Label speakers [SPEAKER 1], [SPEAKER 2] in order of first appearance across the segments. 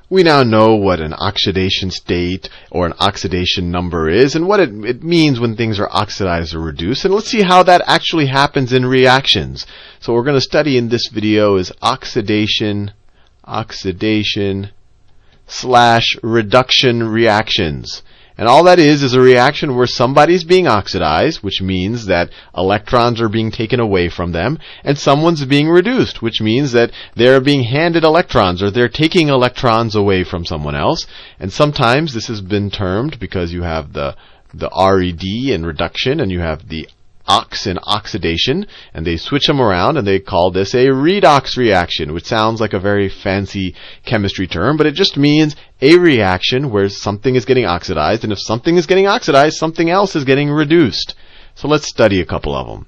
[SPEAKER 1] We now know what an oxidation state or an oxidation number is and what it means when things are oxidized or reduced. And let's see how that actually happens in reactions. So what we're going to study in this video is oxidation / reduction reactions. And all that is a reaction where somebody's being oxidized, which means that electrons are being taken away from them, and someone's being reduced, which means that they're being handed electrons or they're taking electrons away from someone else. And sometimes this has been termed, because you have the RED in reduction and you have the ox in oxidation, and they switch them around and they call this a redox reaction, which sounds like a very fancy chemistry term, but it just means a reaction where something is getting oxidized, and if something is getting oxidized, something else is getting reduced. So let's study a couple of them.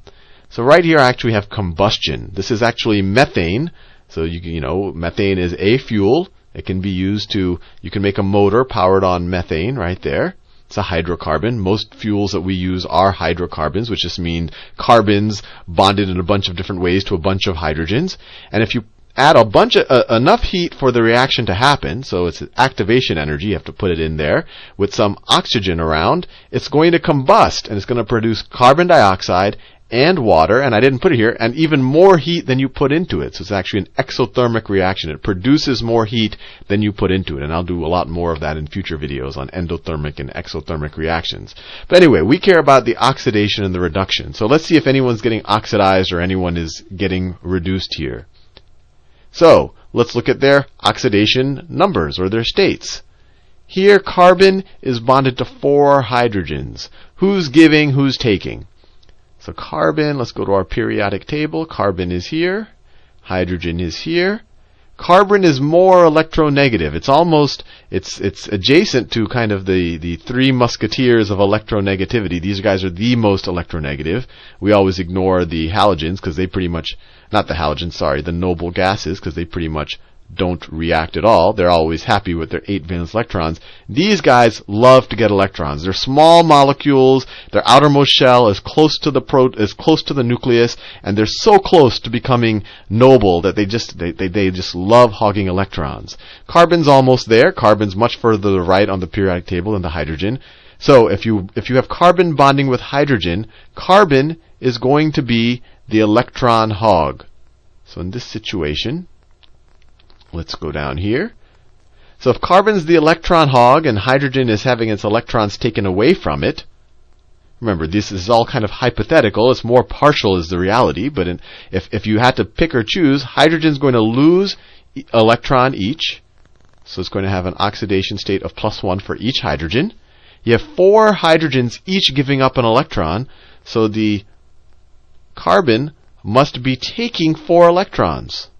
[SPEAKER 1] So right here I actually have combustion. This is actually methane. So you know, methane is a fuel. It can be used to, you can make a motor powered on methane right there. It's a hydrocarbon. Most fuels that we use are hydrocarbons, which just means carbons bonded in a bunch of different ways to a bunch of hydrogens. And if you add a bunch of enough heat for the reaction to happen, so it's activation energy, you have to put it in there, with some oxygen around, it's going to combust and it's going to produce carbon dioxide and water, and I didn't put it here, and even more heat than you put into it. So it's actually an exothermic reaction. It produces more heat than you put into it, and I'll do a lot more of that in future videos on endothermic and exothermic reactions. But anyway, we care about the oxidation and the reduction. So let's see if anyone's getting oxidized or anyone is getting reduced here. So let's look at their oxidation numbers or their states. Here, carbon is bonded to 4 hydrogens. Who's giving, who's taking? So carbon, let's go to our periodic table. Carbon is here. Hydrogen is here. Carbon is more electronegative. It's adjacent to kind of the three musketeers of electronegativity. These guys are the most electronegative. We always ignore the halogens because they pretty much, not the halogens, sorry, the noble gases, because they pretty much don't react at all. They're always happy with their 8 valence electrons. These guys love to get electrons. They're small molecules. Their outermost shell is close to the nucleus, and they're so close to becoming noble that they just love hogging electrons. Carbon's almost there. Carbon's much further to the right on the periodic table than the hydrogen. So if you have carbon bonding with hydrogen, carbon is going to be the electron hog. So in this situation, let's go down here. So if carbon's the electron hog and hydrogen is having its electrons taken away from it, remember this is all kind of hypothetical, it's more partial is the reality, but if you had to pick or choose, hydrogen's going to lose electron each, so it's going to have an oxidation state of +1 for each hydrogen. You have 4 hydrogens each giving up an electron, so the carbon must be taking 4 electrons.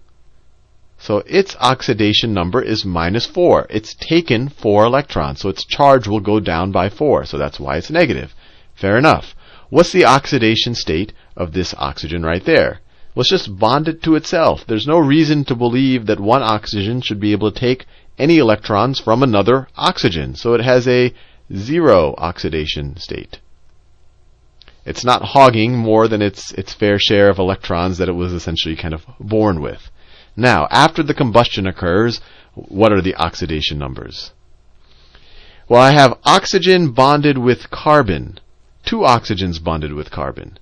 [SPEAKER 1] So its oxidation number is -4. It's taken 4 electrons, so its charge will go down by 4. So that's why it's negative. Fair enough. What's the oxidation state of this oxygen right there? Well, it's just bonded to itself. There's no reason to believe that one oxygen should be able to take any electrons from another oxygen. So it has a 0 oxidation state. It's not hogging more than its fair share of electrons that it was essentially kind of born with. Now, after the combustion occurs, what are the oxidation numbers? Well, I have oxygen bonded with carbon. 2 oxygens bonded with carbon.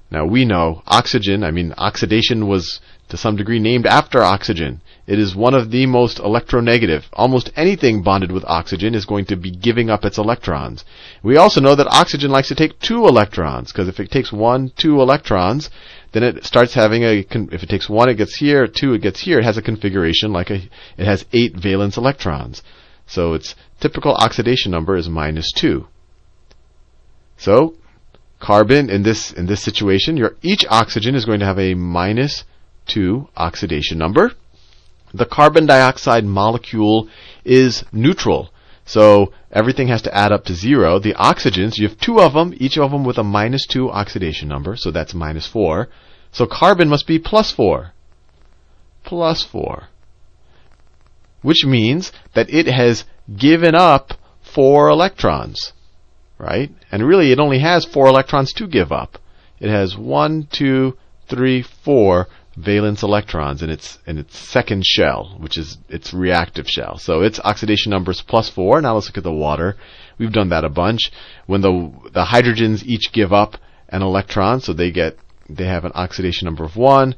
[SPEAKER 1] Now, we know oxidation was to some degree named after oxygen. It is one of the most electronegative. Almost anything bonded with oxygen is going to be giving up its electrons. We also know that oxygen likes to take 2 electrons, because if it takes 2 electrons, then it starts having if it takes 1, it gets here, 2, it gets here. It has a configuration like it has 8 valence electrons. So its typical oxidation number is -2. So carbon in this situation, each oxygen is going to have a -2 oxidation number. The carbon dioxide molecule is neutral. So everything has to add up to 0. The oxygens, you have 2 of them, each of them with a -2 oxidation number, so that's -4. So carbon must be +4. +4. Which means that it has given up 4 electrons, right? And really it only has 4 electrons to give up. It has 1, 2, 3, 4. valence electrons in its second shell, which is its reactive shell. So its oxidation number is +4. Now let's look at the water. We've done that a bunch. When the hydrogens each give up an electron, so they have an oxidation number of 1.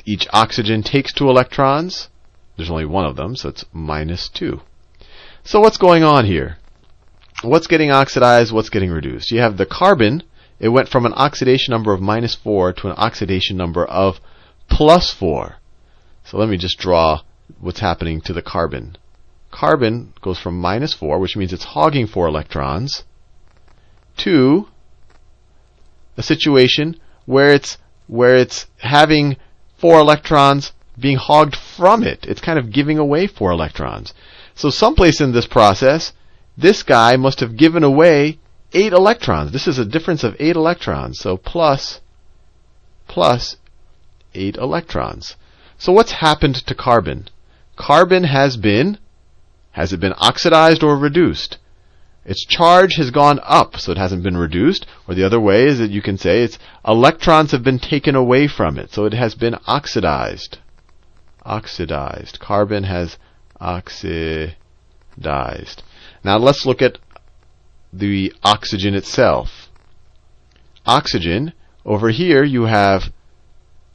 [SPEAKER 1] Each oxygen takes 2 electrons. There's only one of them, so it's -2. So what's going on here? What's getting oxidized? What's getting reduced? You have the carbon. It went from an oxidation number of -4 to an oxidation number of +4. So let me just draw what's happening to the carbon. Carbon goes from -4, which means it's hogging 4 electrons, to a situation where it's having 4 electrons being hogged from it. It's kind of giving away 4 electrons. So someplace in this process, this guy must have given away 8 electrons. This is a difference of 8 electrons. So plus 8 electrons. So what's happened to carbon? Carbon has it been oxidized or reduced? Its charge has gone up, so it hasn't been reduced. Or the other way is that you can say its electrons have been taken away from it, so it has been oxidized. Oxidized. Carbon has oxidized. Now let's look at the oxygen itself. Oxygen, over here you have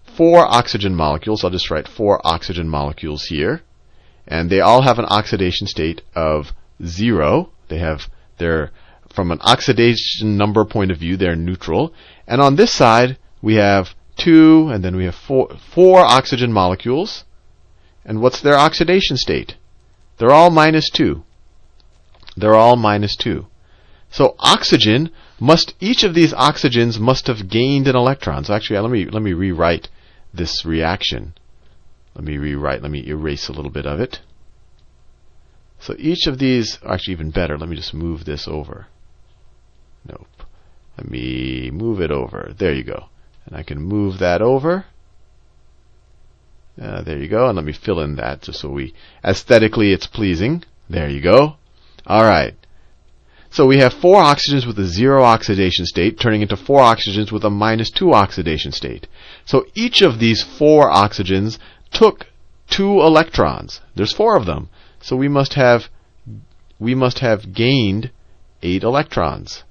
[SPEAKER 1] 4 oxygen molecules. I'll just write 4 oxygen molecules here. And they all have an oxidation state of 0. They're from an oxidation number point of view, they're neutral. And on this side, we have 2, and then we have 4 oxygen molecules. And what's their oxidation state? They're all -2. They're all -2. So oxygen each of these oxygens must have gained an electron. So actually, let me rewrite this reaction. Let me erase a little bit of it. So each of these, actually even better, let me just move this over. Nope. Let me move it over. There you go. And I can move that over. There you go. And let me fill in that just so aesthetically it's pleasing. There you go. All right. So we have 4 oxygens with a 0 oxidation state turning into 4 oxygens with a -2 oxidation state. So each of these 4 oxygens took 2 electrons. There's 4 of them. So we must have gained 8 electrons.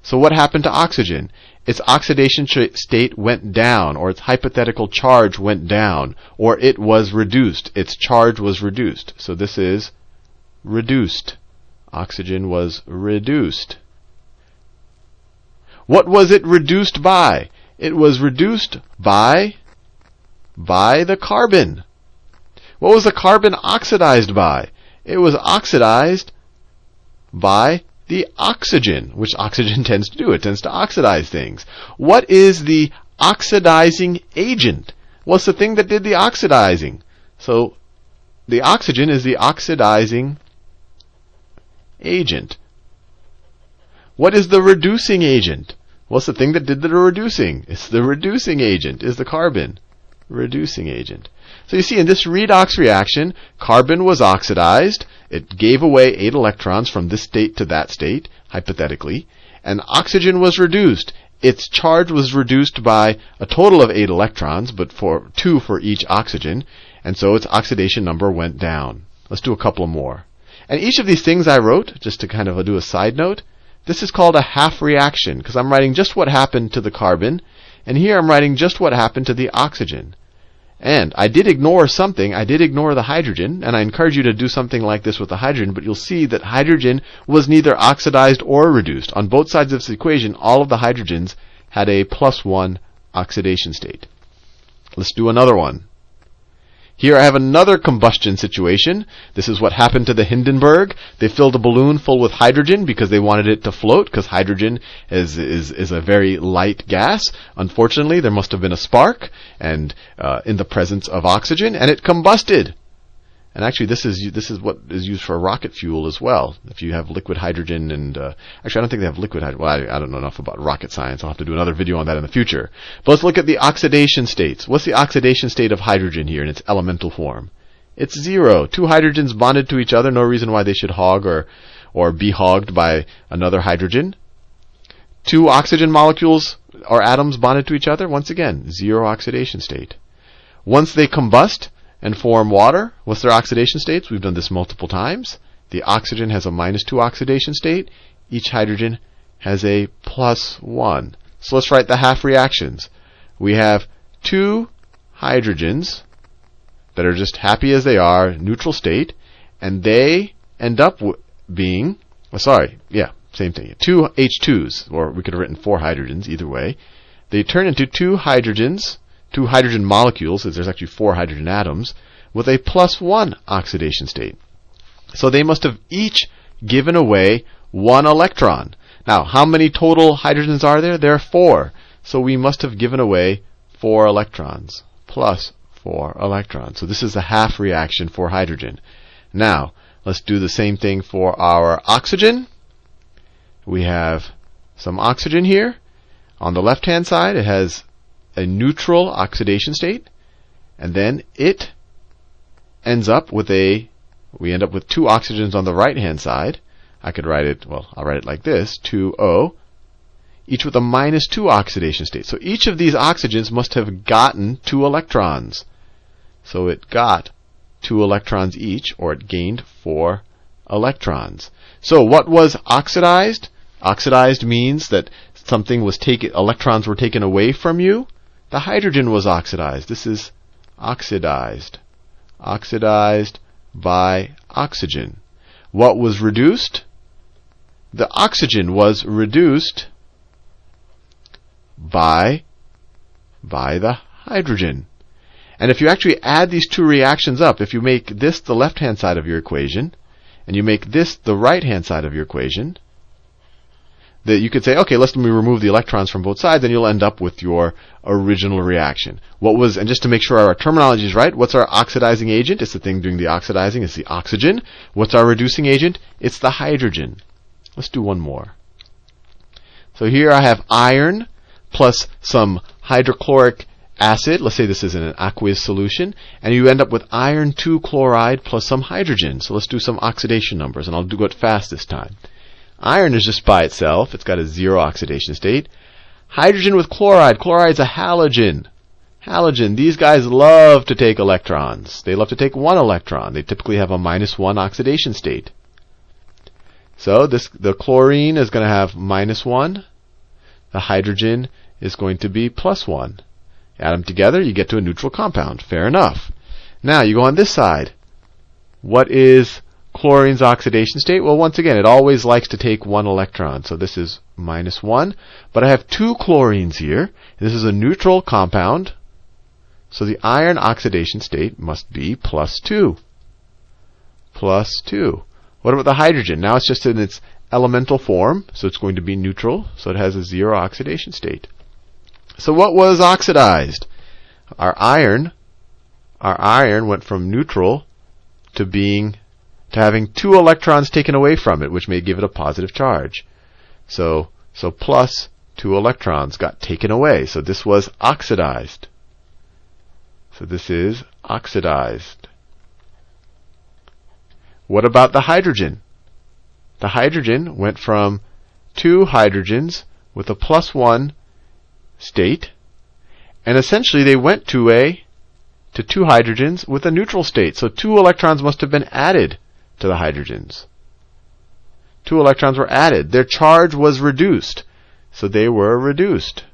[SPEAKER 1] So what happened to oxygen? Its oxidation state went down, or its hypothetical charge went down, or it was reduced. Its charge was reduced. So this is reduced. Oxygen was reduced. What was it reduced by? It was reduced by the carbon. What was the carbon oxidized by? It was oxidized by the oxygen, which oxygen tends to do. It tends to oxidize things. What is the oxidizing agent? What's the thing that did the oxidizing? So the oxygen is the oxidizing agent. What is the reducing agent? What's the thing that did the reducing? It's the reducing agent, is the carbon. Reducing agent. So you see, in this redox reaction, carbon was oxidized. It gave away 8 electrons from this state to that state, hypothetically. And oxygen was reduced. Its charge was reduced by a total of 8 electrons, but 2 for each oxygen. And so its oxidation number went down. Let's do a couple more. And each of these things I wrote, just to kind of do a side note, this is called a half reaction, because I'm writing just what happened to the carbon, and here I'm writing just what happened to the oxygen. And I did ignore something. I did ignore the hydrogen, and I encourage you to do something like this with the hydrogen, but you'll see that hydrogen was neither oxidized or reduced. On both sides of this equation, all of the hydrogens had a +1 oxidation state. Let's do another one. Here I have another combustion situation. This is what happened to the Hindenburg. They filled a balloon full with hydrogen because they wanted it to float, because hydrogen is a very light gas. Unfortunately, there must have been a spark and in the presence of oxygen, and it combusted. And actually, this is what is used for rocket fuel as well. If you have liquid hydrogen, and actually, I don't think they have liquid hydrogen. Well, I don't know enough about rocket science. I'll have to do another video on that in the future. But let's look at the oxidation states. What's the oxidation state of hydrogen here in its elemental form? It's 0. 2 hydrogens bonded to each other. No reason why they should hog or be hogged by another hydrogen. 2 oxygen molecules or atoms bonded to each other. Once again, 0 oxidation state. Once they combust and form water, what's their oxidation states? We've done this multiple times. The oxygen has a -2 oxidation state. Each hydrogen has a +1. So let's write the half reactions. We have 2 hydrogens that are just happy as they are, neutral state, and they end up being, same thing, 2 H2s, or we could have written 4 hydrogens, either way. They turn into 2 hydrogens, 2 hydrogen molecules, as there's actually 4 hydrogen atoms, with a +1 oxidation state. So they must have each given away 1 electron. Now, how many total hydrogens are there? There are 4. So we must have given away 4 electrons, plus 4 electrons. So this is the half reaction for hydrogen. Now, let's do the same thing for our oxygen. We have some oxygen here. On the left-hand side, it has a neutral oxidation state. And then it ends up with we end up with 2 oxygens on the right-hand side. I could write it, I'll write it like this, 2O, each with a -2 oxidation state. So each of these oxygens must have gotten 2 electrons. So it got 2 electrons each, or it gained 4 electrons. So what was oxidized? Oxidized means that something was electrons were taken away from you. The hydrogen was oxidized. This is oxidized. Oxidized by oxygen. What was reduced? The oxygen was reduced by the hydrogen. And if you actually add these two reactions up, if you make this the left-hand side of your equation, and you make this the right-hand side of your equation, that you could say, okay, let me remove the electrons from both sides, and you'll end up with your original reaction. And just to make sure our terminology is right, what's our oxidizing agent? It's the thing doing the oxidizing, it's the oxygen. What's our reducing agent? It's the hydrogen. Let's do one more. So here I have iron plus some hydrochloric acid. Let's say this is in an aqueous solution, and you end up with iron 2 chloride plus some hydrogen. So let's do some oxidation numbers, and I'll do it fast this time. Iron is just by itself. It's got a 0 oxidation state. Hydrogen with chloride. Chloride's a halogen. Halogen. These guys love to take electrons. They love to take 1 electron. They typically have a -1 oxidation state. So the chlorine is going to have -1. The hydrogen is going to be +1. Add them together, you get to a neutral compound. Fair enough. Now you go on this side. What is chlorine's oxidation state? Well, once again, it always likes to take 1 electron. So this is -1. But I have 2 chlorines here. This is a neutral compound. So the iron oxidation state must be +2. +2. What about the hydrogen? Now it's just in its elemental form, so it's going to be neutral. So it has a 0 oxidation state. So what was oxidized? Our iron went from neutral to having 2 electrons taken away from it, which may give it a positive charge. So plus 2 electrons got taken away. So this was oxidized. So this is oxidized. What about the hydrogen? The hydrogen went from 2 hydrogens with a +1 state, and essentially they went to 2 hydrogens with a neutral state. So 2 electrons must have been added to the hydrogens. 2 electrons were added. Their charge was reduced. So they were reduced.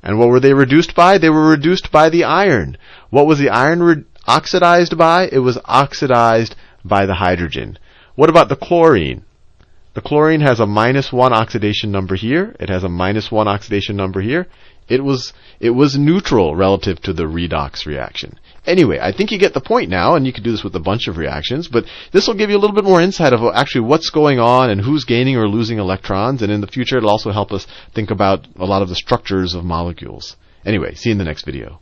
[SPEAKER 1] And what were they reduced by? They were reduced by the iron. What was the iron oxidized by? It was oxidized by the hydrogen. What about the chlorine? The chlorine has a -1 oxidation number here. It has a -1 oxidation number here. It was neutral relative to the redox reaction. Anyway, I think you get the point now, and you can do this with a bunch of reactions, but this will give you a little bit more insight of actually what's going on and who's gaining or losing electrons, and in the future it'll also help us think about a lot of the structures of molecules. Anyway, see you in the next video.